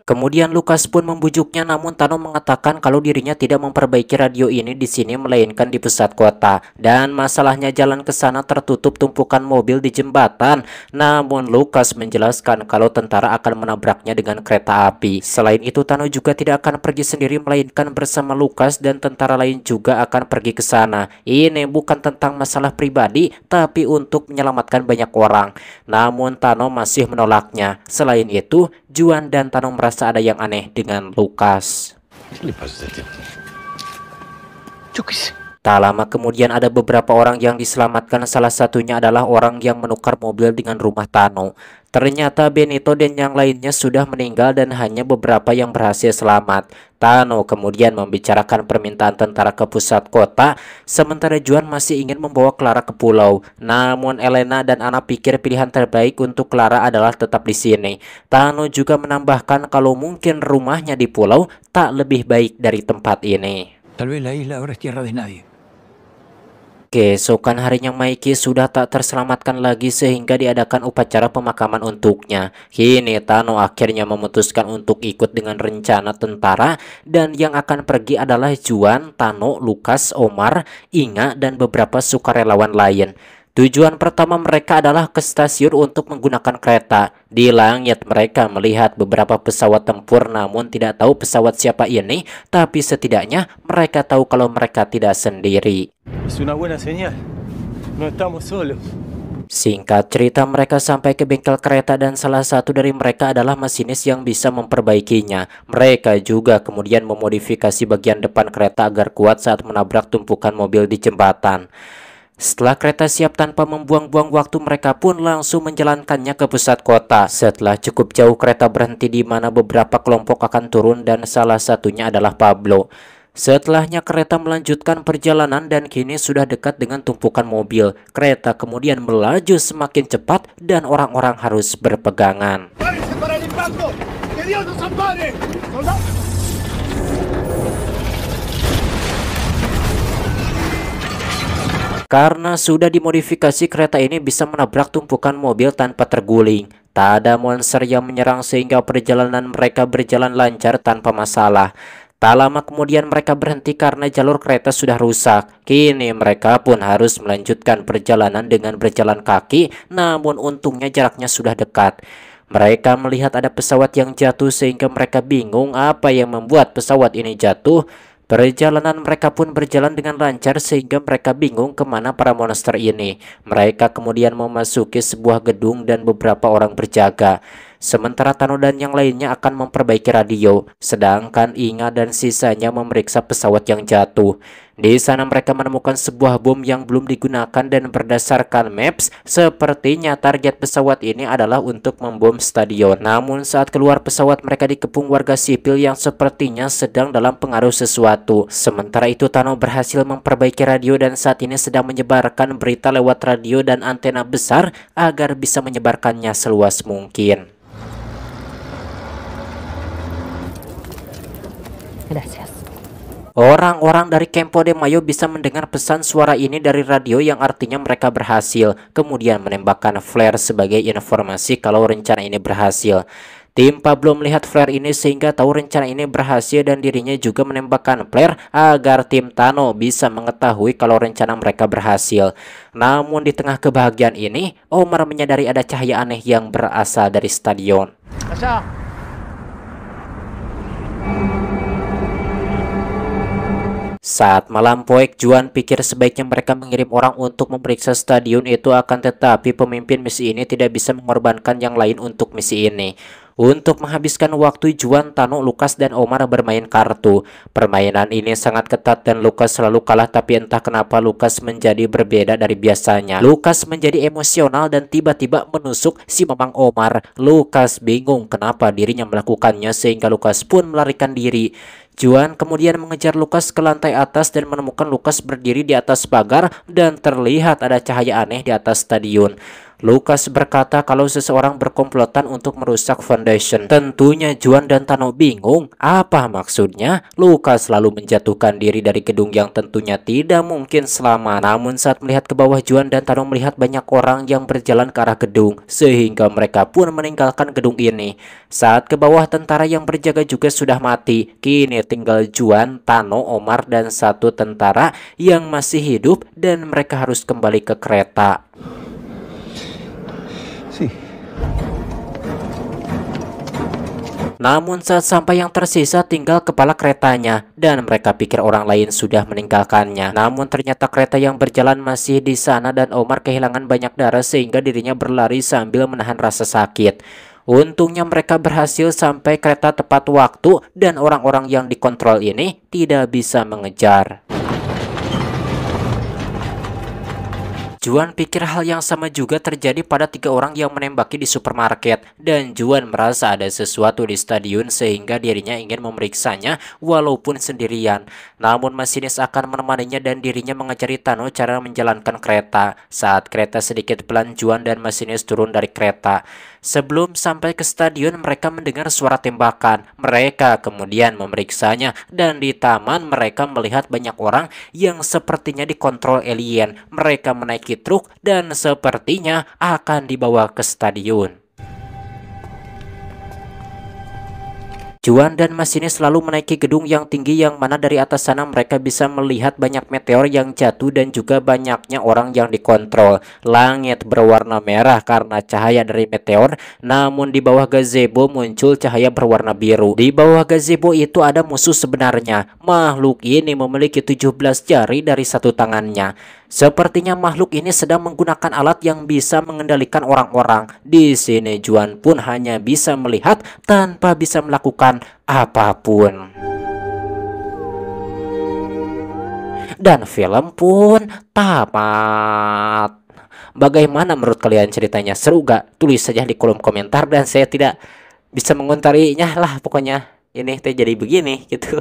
Kemudian Lucas pun membujuk untuknya, namun Tano mengatakan kalau dirinya tidak memperbaiki radio ini di sini melainkan di pusat kota, dan masalahnya jalan ke sana tertutup tumpukan mobil di jembatan. Namun Lucas menjelaskan kalau tentara akan menabraknya dengan kereta api. Selain itu, Tano juga tidak akan pergi sendiri melainkan bersama Lucas dan tentara lain juga akan pergi ke sana. Ini bukan tentang masalah pribadi, tapi untuk menyelamatkan banyak orang. Namun Tano masih menolaknya. Selain itu, Juan dan Tano merasa ada yang aneh dengan Lucas. Tak lama kemudian ada beberapa orang yang diselamatkan, salah satunya adalah orang yang menukar mobil dengan rumah Tano. Ternyata Benito dan yang lainnya sudah meninggal dan hanya beberapa yang berhasil selamat. Tano kemudian membicarakan permintaan tentara ke pusat kota, sementara Juan masih ingin membawa Clara ke pulau. Namun Elena dan Ana pikir pilihan terbaik untuk Clara adalah tetap di sini. Tano juga menambahkan kalau mungkin rumahnya di pulau tak lebih baik dari tempat ini. Tal vez la isla ahora es tierra de nadie. Keesokan harinya Mikey sudah tak terselamatkan lagi sehingga diadakan upacara pemakaman untuknya. Kini Tano akhirnya memutuskan untuk ikut dengan rencana tentara, dan yang akan pergi adalah Juan, Tano, Lucas, Omar, Inga, dan beberapa sukarelawan lain. Tujuan pertama mereka adalah ke stasiun untuk menggunakan kereta. Di langit mereka melihat beberapa pesawat tempur, namun tidak tahu pesawat siapa ini, tapi setidaknya mereka tahu kalau mereka tidak sendiri. Es una buena señal. No estamos solos. Singkat cerita, mereka sampai ke bengkel kereta dan salah satu dari mereka adalah masinis yang bisa memperbaikinya. Mereka juga kemudian memodifikasi bagian depan kereta agar kuat saat menabrak tumpukan mobil di jembatan. Setelah kereta siap tanpa membuang-buang waktu, mereka pun langsung menjalankannya ke pusat kota. Setelah cukup jauh, kereta berhenti di mana beberapa kelompok akan turun dan salah satunya adalah Pablo. Setelahnya kereta melanjutkan perjalanan dan kini sudah dekat dengan tumpukan mobil. Kereta kemudian melaju semakin cepat dan orang-orang harus berpegangan. Karena sudah dimodifikasi, kereta ini bisa menabrak tumpukan mobil tanpa terguling. Tak ada monster yang menyerang sehingga perjalanan mereka berjalan lancar tanpa masalah. Tak lama kemudian mereka berhenti karena jalur kereta sudah rusak. Kini mereka pun harus melanjutkan perjalanan dengan berjalan kaki, namun untungnya jaraknya sudah dekat. Mereka melihat ada pesawat yang jatuh sehingga mereka bingung apa yang membuat pesawat ini jatuh. Perjalanan mereka pun berjalan dengan lancar sehingga mereka bingung kemana para monster ini. Mereka kemudian memasuki sebuah gedung dan beberapa orang berjaga. Sementara Tano dan yang lainnya akan memperbaiki radio, sedangkan Inga dan sisanya memeriksa pesawat yang jatuh. Di sana mereka menemukan sebuah bom yang belum digunakan dan berdasarkan maps, sepertinya target pesawat ini adalah untuk membom stadion. Namun saat keluar pesawat mereka dikepung warga sipil yang sepertinya sedang dalam pengaruh sesuatu. Sementara itu Tano berhasil memperbaiki radio dan saat ini sedang menyebarkan berita lewat radio dan antena besar agar bisa menyebarkannya seluas mungkin. Gracias. Orang-orang dari Campo de Mayo bisa mendengar pesan suara ini dari radio yang artinya mereka berhasil, kemudian menembakkan flare sebagai informasi kalau rencana ini berhasil. Tim Pablo melihat flare ini sehingga tahu rencana ini berhasil dan dirinya juga menembakkan flare agar tim Tano bisa mengetahui kalau rencana mereka berhasil. Namun di tengah kebahagiaan ini, Omar menyadari ada cahaya aneh yang berasal dari stadion. Saat malam poek, Juan pikir sebaiknya mereka mengirim orang untuk memeriksa stadion itu, akan tetapi pemimpin misi ini tidak bisa mengorbankan yang lain untuk misi ini. Untuk menghabiskan waktu, Juan, Tano, Lucas, dan Omar bermain kartu. Permainan ini sangat ketat dan Lucas selalu kalah, tapi entah kenapa Lucas menjadi berbeda dari biasanya. Lucas menjadi emosional dan tiba-tiba menusuk si Mamang Omar. Lucas bingung kenapa dirinya melakukannya sehingga Lucas pun melarikan diri. Juan kemudian mengejar Lukas ke lantai atas dan menemukan Lukas berdiri di atas pagar dan terlihat ada cahaya aneh di atas stadion. Lukas berkata kalau seseorang berkomplotan untuk merusak foundation. Tentunya Juan dan Tano bingung apa maksudnya. Lukas lalu menjatuhkan diri dari gedung yang tentunya tidak mungkin selamat. Namun saat melihat ke bawah, Juan dan Tano melihat banyak orang yang berjalan ke arah gedung, sehingga mereka pun meninggalkan gedung ini. Saat ke bawah, tentara yang berjaga juga sudah mati. Kini tinggal Juan, Tano, Omar, dan satu tentara yang masih hidup dan mereka harus kembali ke kereta. Namun saat sampai yang tersisa tinggal kepala keretanya dan mereka pikir orang lain sudah meninggalkannya. Namun ternyata kereta yang berjalan masih di sana dan Omar kehilangan banyak darah sehingga dirinya berlari sambil menahan rasa sakit. Untungnya mereka berhasil sampai kereta tepat waktu dan orang-orang yang dikontrol ini tidak bisa mengejar. Juan pikir hal yang sama juga terjadi pada 3 orang yang menembaki di supermarket, dan Juan merasa ada sesuatu di stadion sehingga dirinya ingin memeriksanya walaupun sendirian. Namun masinis akan menemaninya dan dirinya mengajari Tano cara menjalankan kereta. Saat kereta sedikit pelan, Juan dan masinis turun dari kereta. Sebelum sampai ke stadion, mereka mendengar suara tembakan. Mereka kemudian memeriksanya dan di taman mereka melihat banyak orang yang sepertinya dikontrol alien. Mereka menaiki truk dan sepertinya akan dibawa ke stadion. Juan dan masinis selalu menaiki gedung yang tinggi yang mana dari atas sana mereka bisa melihat banyak meteor yang jatuh dan juga banyaknya orang yang dikontrol. Langit berwarna merah karena cahaya dari meteor, namun di bawah gazebo muncul cahaya berwarna biru. Di bawah gazebo itu ada musuh sebenarnya. Makhluk ini memiliki 17 jari dari satu tangannya. Sepertinya makhluk ini sedang menggunakan alat yang bisa mengendalikan orang-orang. Di sini Juan pun hanya bisa melihat tanpa bisa melakukan apapun. Dan film pun tamat. Bagaimana menurut kalian ceritanya? Seru gak? Tulis saja di kolom komentar dan saya tidak bisa mengomentarinya lah pokoknya. Ini teh jadi begini gitu.